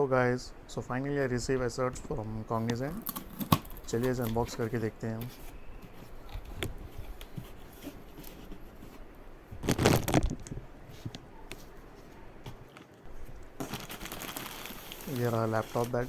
guys, so finally I receive a search from Cognizant. चलिए इसे unbox करके देखते हैं हम. ये रहा laptop bag.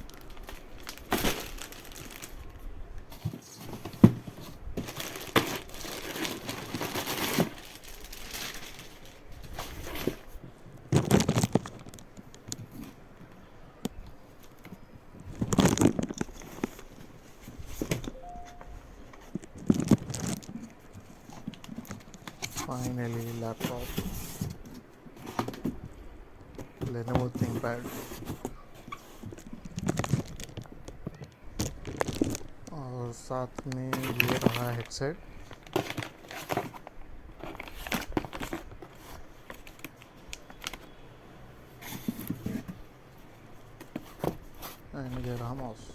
Finally laptop, Lenovo ThinkPad और साथ में ये रहा हेडसेट. एंड ये रहा mouse.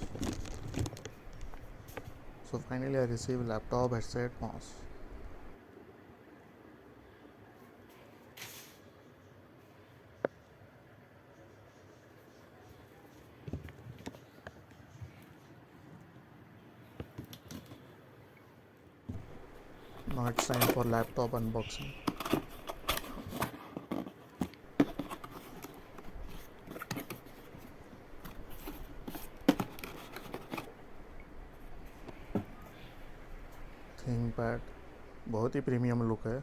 So finally I received laptop, headset, mouse. Now it's time for laptop unboxing. ThinkPad बहुत ही प्रीमियम लुक है.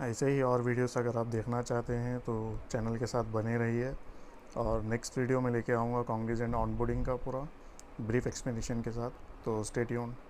ऐसे ही और वीडियोस अगर आप देखना चाहते हैं तो चैनल के साथ बने रहिए. और नेक्स्ट वीडियो में लेके आऊँगा कॉग्निजेंट ऑनबोर्डिंग का पूरा ब्रीफ एक्सप्लेनेशन के साथ. तो स्टे ट्यून्ड.